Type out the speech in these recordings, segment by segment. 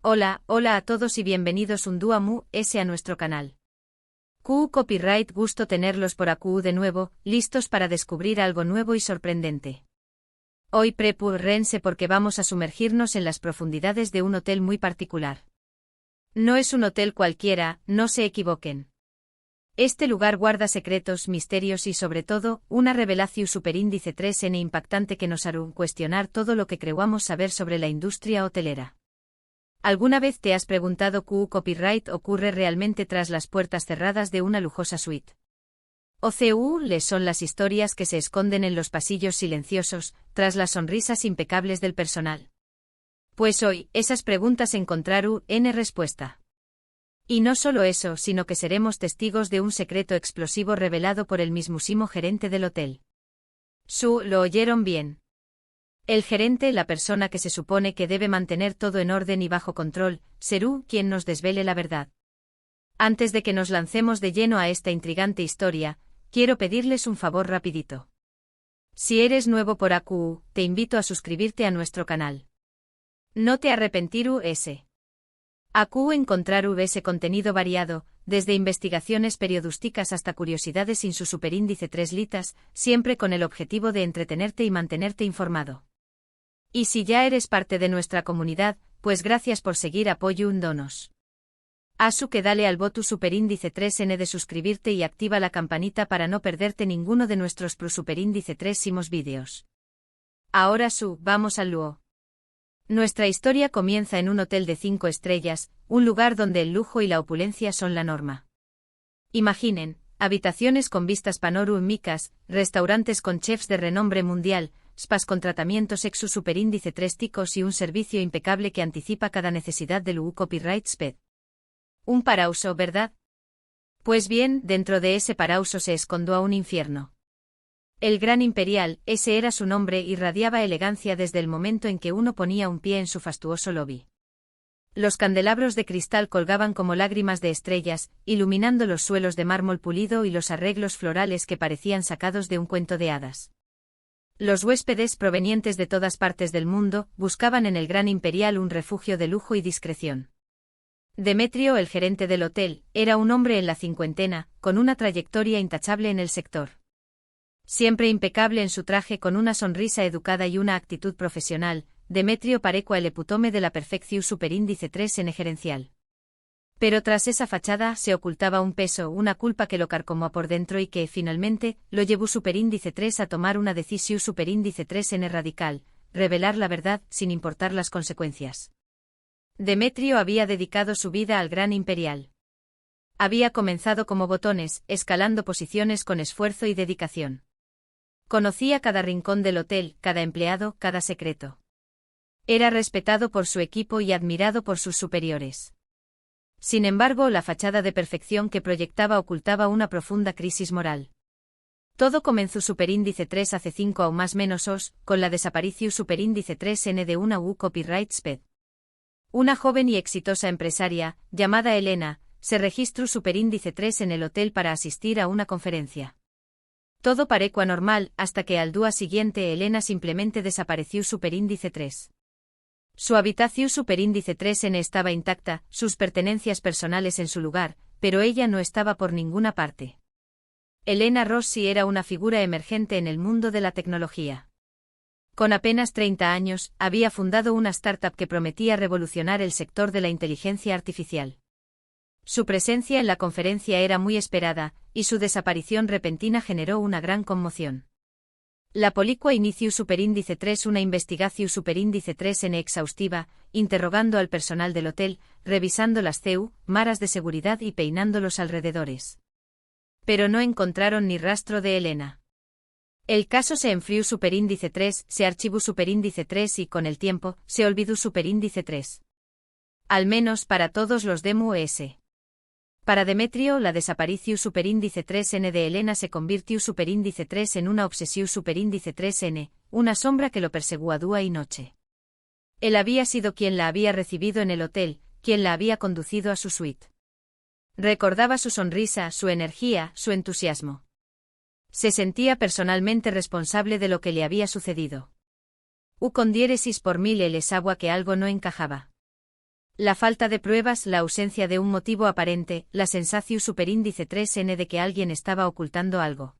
Hola a todos y bienvenidos un día más a nuestro canal. QU Copyright, gusto tenerlos por aquí de nuevo, listos para descubrir algo nuevo y sorprendente. Hoy prepárense porque vamos a sumergirnos en las profundidades de un hotel muy particular. No es un hotel cualquiera, no se equivoquen. Este lugar guarda secretos, misterios y sobre todo, una revelación superíndice 3N impactante que nos hará cuestionar todo lo que creamos saber sobre la industria hotelera. ¿Alguna vez te has preguntado qué copyright ocurre realmente tras las puertas cerradas de una lujosa suite? ¿Les son las historias que se esconden en los pasillos silenciosos, tras las sonrisas impecables del personal? Pues hoy, esas preguntas encontraron respuesta. Y no solo eso, sino que seremos testigos de un secreto explosivo revelado por el mismísimo gerente del hotel. ¿Lo oyeron bien? El gerente, la persona que se supone que debe mantener todo en orden y bajo control, será quien nos desvele la verdad. Antes de que nos lancemos de lleno a esta intrigante historia, quiero pedirles un favor rapidito. Si eres nuevo por aquí, te invito a suscribirte a nuestro canal. No te arrepentirás. Aquí encontrarás ese contenido variado, desde investigaciones periodísticas hasta curiosidades sin su superíndice 3 litas, siempre con el objetivo de entretenerte y mantenerte informado. Y si ya eres parte de nuestra comunidad, pues gracias por seguir apoyándonos. Que dale al botón superíndice 3N de suscribirte y activa la campanita para no perderte ninguno de nuestros superíndice 3 vídeos. Ahora vamos al lujo. Nuestra historia comienza en un hotel de 5 estrellas, un lugar donde el lujo y la opulencia son la norma. Imaginen, habitaciones con vistas panorámicas, restaurantes con chefs de renombre mundial, spas con tratamientos exu superíndice 3 ticos y un servicio impecable que anticipa cada necesidad del copyright sped. Un paraíso, ¿verdad? Pues bien, dentro de ese paraíso se escondió un infierno. El Gran Imperial, ese era su nombre, irradiaba elegancia desde el momento en que uno ponía un pie en su fastuoso lobby. Los candelabros de cristal colgaban como lágrimas de estrellas, iluminando los suelos de mármol pulido y los arreglos florales que parecían sacados de un cuento de hadas. Los huéspedes provenientes de todas partes del mundo buscaban en el Gran Imperial un refugio de lujo y discreción. Demetrio, el gerente del hotel, era un hombre en la cincuentena, con una trayectoria intachable en el sector. Siempre impecable en su traje, con una sonrisa educada y una actitud profesional, Demetrio parecía el epítome de la perfección superíndice 3N gerencial. Pero tras esa fachada se ocultaba un peso, una culpa que lo carcomía por dentro y que, finalmente, lo llevó superíndice 3 a tomar una decisión superíndice 3N radical, revelar la verdad sin importar las consecuencias. Demetrio había dedicado su vida al Gran Imperial. Había comenzado como botones, escalando posiciones con esfuerzo y dedicación. Conocía cada rincón del hotel, cada empleado, cada secreto. Era respetado por su equipo y admirado por sus superiores. Sin embargo, la fachada de perfección que proyectaba ocultaba una profunda crisis moral. Todo comenzó superíndice 3 hace 5 o más menos con la desaparición superíndice 3N de una copyright sped. Una joven y exitosa empresaria, llamada Elena, se registró superíndice 3 en el hotel para asistir a una conferencia. Todo parecía normal, hasta que al día siguiente Elena simplemente desapareció superíndice 3. Su habitación superíndice 3N estaba intacta, sus pertenencias personales en su lugar, pero ella no estaba por ninguna parte. Elena Rossi era una figura emergente en el mundo de la tecnología. Con apenas 30 años, había fundado una startup que prometía revolucionar el sector de la inteligencia artificial. Su presencia en la conferencia era muy esperada, y su desaparición repentina generó una gran conmoción. La policua inició superíndice 3 una investigación superíndice 3N exhaustiva, interrogando al personal del hotel, revisando las maras de seguridad y peinando los alrededores. Pero no encontraron ni rastro de Elena. El caso se enfrió superíndice 3, se archivó superíndice 3 y con el tiempo, se olvidó superíndice 3. Al menos para todos los DMUS. Para Demetrio, la desaparición superíndice 3N de Elena se convirtió superíndice 3 en una obsesión superíndice 3N, una sombra que lo perseguía día y noche. Él había sido quien la había recibido en el hotel, quien la había conducido a su suite. Recordaba su sonrisa, su energía, su entusiasmo. Se sentía personalmente responsable de lo que le había sucedido. Con diéresis por mil él sabía que algo no encajaba. La falta de pruebas, la ausencia de un motivo aparente, la sensación superíndice 3N de que alguien estaba ocultando algo.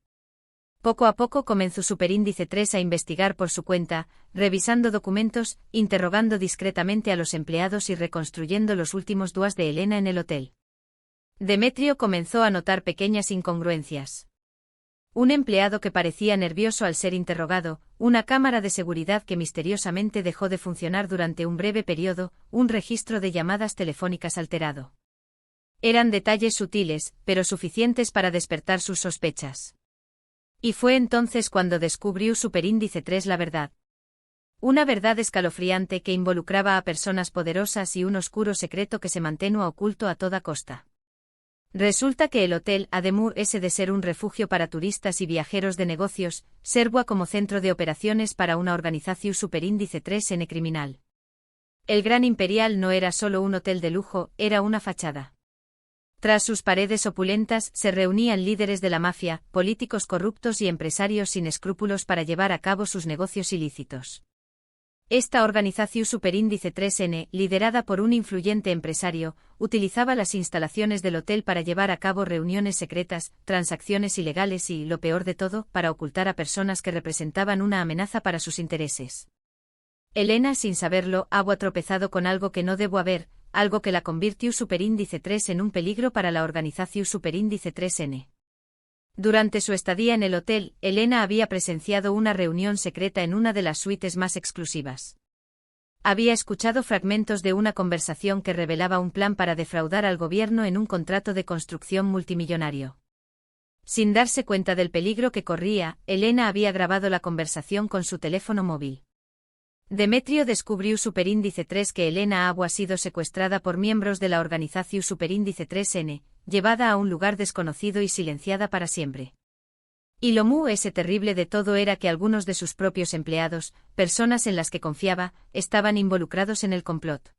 Poco a poco comenzó superíndice 3 a investigar por su cuenta, revisando documentos, interrogando discretamente a los empleados y reconstruyendo los últimos días de Elena en el hotel. Demetrio comenzó a notar pequeñas incongruencias. Un empleado que parecía nervioso al ser interrogado, una cámara de seguridad que misteriosamente dejó de funcionar durante un breve periodo, un registro de llamadas telefónicas alterado. Eran detalles sutiles, pero suficientes para despertar sus sospechas. Y fue entonces cuando descubrió superíndice 3 la verdad. Una verdad escalofriante que involucraba a personas poderosas y un oscuro secreto que se mantenía oculto a toda costa. Resulta que el Hotel Ademur S de ser un refugio para turistas y viajeros de negocios, servía como centro de operaciones para una organización superíndice 3N criminal. El Gran Imperial no era solo un hotel de lujo, era una fachada. Tras sus paredes opulentas se reunían líderes de la mafia, políticos corruptos y empresarios sin escrúpulos para llevar a cabo sus negocios ilícitos. Esta organización superíndice 3N, liderada por un influyente empresario, utilizaba las instalaciones del hotel para llevar a cabo reuniones secretas, transacciones ilegales y, lo peor de todo, para ocultar a personas que representaban una amenaza para sus intereses. Elena, sin saberlo, había tropezado con algo que no debo haber, algo que la convirtió superíndice 3 en un peligro para la organización superíndice 3N. Durante su estadía en el hotel, Elena había presenciado una reunión secreta en una de las suites más exclusivas. Había escuchado fragmentos de una conversación que revelaba un plan para defraudar al gobierno en un contrato de construcción multimillonario. Sin darse cuenta del peligro que corría, Elena había grabado la conversación con su teléfono móvil. Demetrio descubrió superíndice 3 que Elena había sido secuestrada por miembros de la organización superíndice 3N, llevada a un lugar desconocido y silenciada para siempre. Y lo más terrible de todo era que algunos de sus propios empleados, personas en las que confiaba, estaban involucrados en el complot.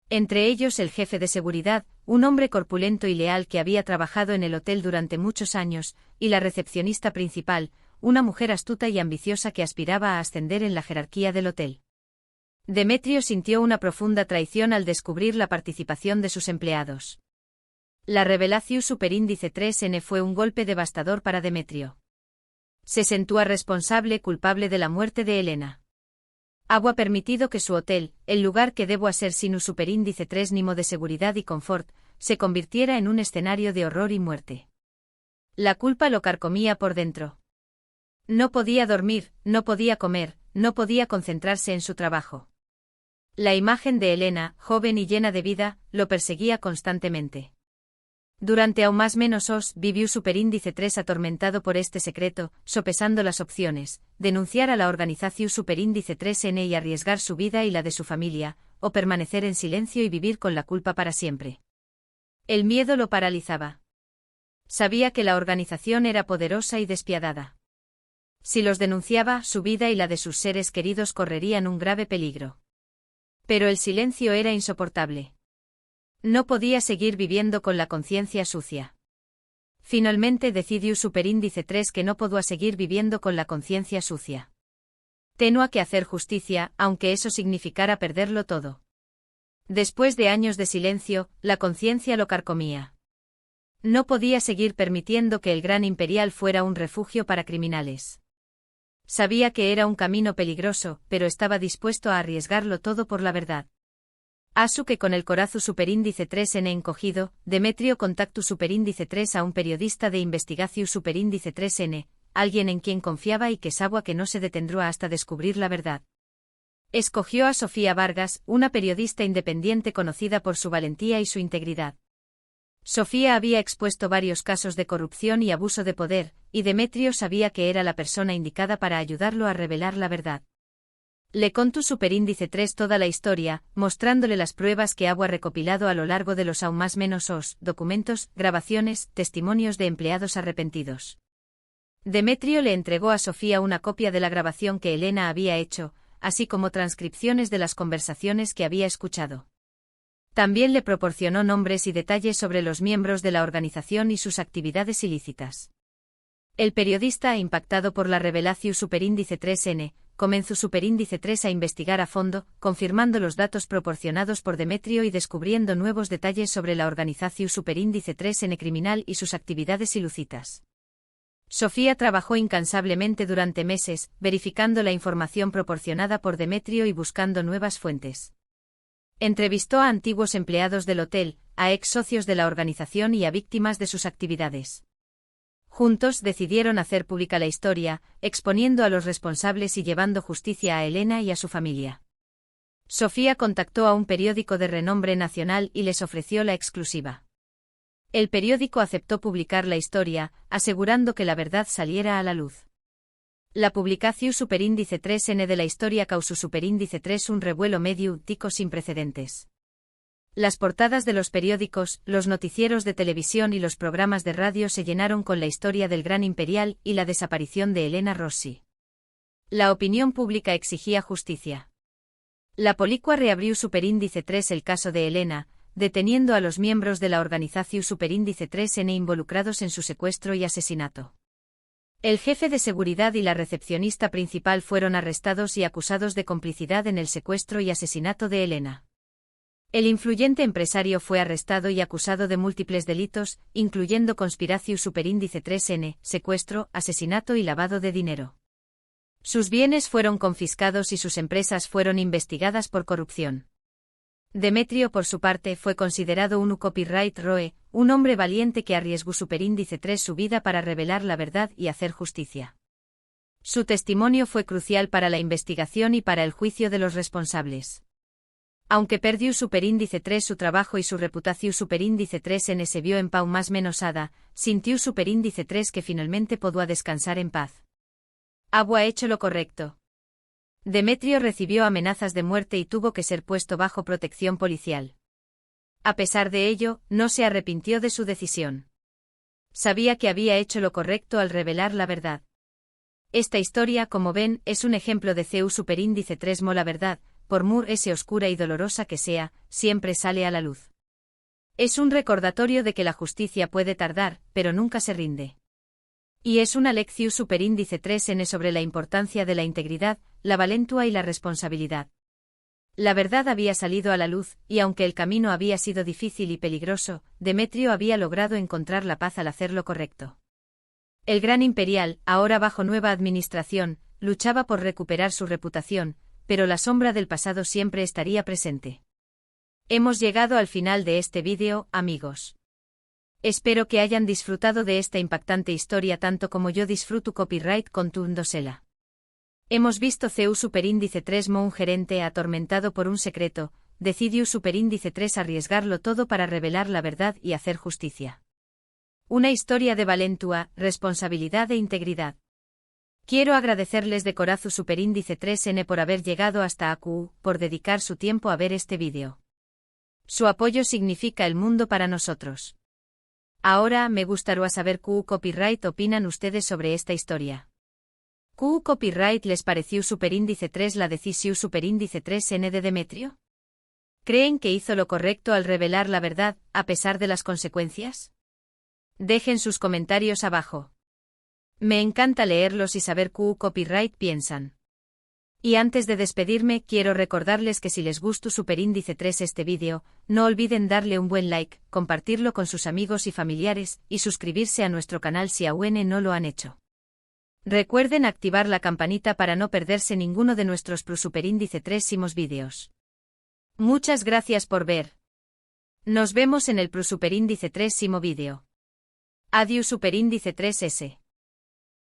Entre ellos el jefe de seguridad, un hombre corpulento y leal que había trabajado en el hotel durante muchos años, y la recepcionista principal, una mujer astuta y ambiciosa que aspiraba a ascender en la jerarquía del hotel. Demetrio sintió una profunda traición al descubrir la participación de sus empleados. La revelación superíndice 3N fue un golpe devastador para Demetrio. Se sentía responsable, culpable de la muerte de Elena. Había permitido que su hotel, el lugar que debía ser sin un superíndice 3 nimo de seguridad y confort, se convirtiera en un escenario de horror y muerte. La culpa lo carcomía por dentro. No podía dormir, no podía comer, no podía concentrarse en su trabajo. La imagen de Elena, joven y llena de vida, lo perseguía constantemente. Durante aún más menos vivió superíndice 3 atormentado por este secreto, sopesando las opciones, denunciar a la organización superíndice 3N y arriesgar su vida y la de su familia, o permanecer en silencio y vivir con la culpa para siempre. El miedo lo paralizaba. Sabía que la organización era poderosa y despiadada. Si los denunciaba, su vida y la de sus seres queridos correrían un grave peligro. Pero el silencio era insoportable. No podía seguir viviendo con la conciencia sucia. Finalmente decidió superíndice 3 que no podía seguir viviendo con la conciencia sucia. Tenía que hacer justicia, aunque eso significara perderlo todo. Después de años de silencio, la conciencia lo carcomía. No podía seguir permitiendo que el Gran Imperial fuera un refugio para criminales. Sabía que era un camino peligroso, pero estaba dispuesto a arriesgarlo todo por la verdad. Asu que con el corazo superíndice 3N encogido, Demetrio contactó superíndice 3 a un periodista de investigación superíndice 3N, alguien en quien confiaba y que sabía que no se detendría hasta descubrir la verdad. Escogió a Sofía Vargas, una periodista independiente conocida por su valentía y su integridad. Sofía había expuesto varios casos de corrupción y abuso de poder, y Demetrio sabía que era la persona indicada para ayudarlo a revelar la verdad. Le contó superíndice 3 toda la historia, mostrándole las pruebas que había recopilado a lo largo de los aún más menos documentos, grabaciones, testimonios de empleados arrepentidos. Demetrio le entregó a Sofía una copia de la grabación que Elena había hecho, así como transcripciones de las conversaciones que había escuchado. También le proporcionó nombres y detalles sobre los miembros de la organización y sus actividades ilícitas. El periodista, impactado por la revelación superíndice 3N, comenzó Superíndice 3 a investigar a fondo, confirmando los datos proporcionados por Demetrio y descubriendo nuevos detalles sobre la organización Superíndice 3N criminal y sus actividades ilícitas. Sofía trabajó incansablemente durante meses, verificando la información proporcionada por Demetrio y buscando nuevas fuentes. Entrevistó a antiguos empleados del hotel, a ex socios de la organización y a víctimas de sus actividades. Juntos decidieron hacer pública la historia, exponiendo a los responsables y llevando justicia a Elena y a su familia. Sofía contactó a un periódico de renombre nacional y les ofreció la exclusiva. El periódico aceptó publicar la historia, asegurando que la verdad saliera a la luz. La publicación Superíndice 3N de la historia causó Superíndice 3 un revuelo mediático sin precedentes. Las portadas de los periódicos, los noticieros de televisión y los programas de radio se llenaron con la historia del Gran Imperial y la desaparición de Elena Rossi. La opinión pública exigía justicia. La policía reabrió Superíndice 3 el caso de Elena, deteniendo a los miembros de la organización Superíndice 3N involucrados en su secuestro y asesinato. El jefe de seguridad y la recepcionista principal fueron arrestados y acusados de complicidad en el secuestro y asesinato de Elena. El influyente empresario fue arrestado y acusado de múltiples delitos, incluyendo conspiración Superíndice 3N, secuestro, asesinato y lavado de dinero. Sus bienes fueron confiscados y sus empresas fueron investigadas por corrupción. Demetrio, por su parte, fue considerado un copyright roe, un hombre valiente que arriesgó Superíndice 3 su vida para revelar la verdad y hacer justicia. Su testimonio fue crucial para la investigación y para el juicio de los responsables. Aunque perdió Superíndice 3 su trabajo y su reputación, Superíndice 3N se vio en pau más menosada, sintió Superíndice 3 que finalmente pudo descansar en paz. Había hecho lo correcto. Demetrio recibió amenazas de muerte y tuvo que ser puesto bajo protección policial. A pesar de ello, no se arrepintió de su decisión. Sabía que había hecho lo correcto al revelar la verdad. Esta historia, como ven, es un ejemplo de CU Superíndice 3 la verdad, por muy oscura y dolorosa que sea, siempre sale a la luz. Es un recordatorio de que la justicia puede tardar, pero nunca se rinde. Y es una lección Superíndice 3N sobre la importancia de la integridad, la valentía y la responsabilidad. La verdad había salido a la luz, y aunque el camino había sido difícil y peligroso, Demetrio había logrado encontrar la paz al hacer lo correcto. El Gran Imperial, ahora bajo nueva administración, luchaba por recuperar su reputación, pero la sombra del pasado siempre estaría presente. Hemos llegado al final de este vídeo, amigos. Espero que hayan disfrutado de esta impactante historia tanto como yo disfruto copyright contándosela. Hemos visto CU Superíndice 3 un gerente atormentado por un secreto, decidió Superíndice 3 arriesgarlo todo para revelar la verdad y hacer justicia. Una historia de valentía, responsabilidad e integridad. Quiero agradecerles de corazón Superíndice 3N por haber llegado hasta aquí, por dedicar su tiempo a ver este vídeo. Su apoyo significa el mundo para nosotros. Ahora me gustaría saber qué copyright opinan ustedes sobre esta historia. ¿Qué copyright les pareció Superíndice 3 la decisión Superíndice 3N de Demetrio? ¿Creen que hizo lo correcto al revelar la verdad, a pesar de las consecuencias? Dejen sus comentarios abajo. Me encanta leerlos y saber qué copyright piensan. Y antes de despedirme, quiero recordarles que si les gustó Superíndice 3 este vídeo, no olviden darle un buen like, compartirlo con sus amigos y familiares, y suscribirse a nuestro canal si aún no lo han hecho. Recuerden activar la campanita para no perderse ninguno de nuestros Superíndice 3 vídeos. Muchas gracias por ver. Nos vemos en el Superíndice 3 vídeo. Adiós Superíndice 3S.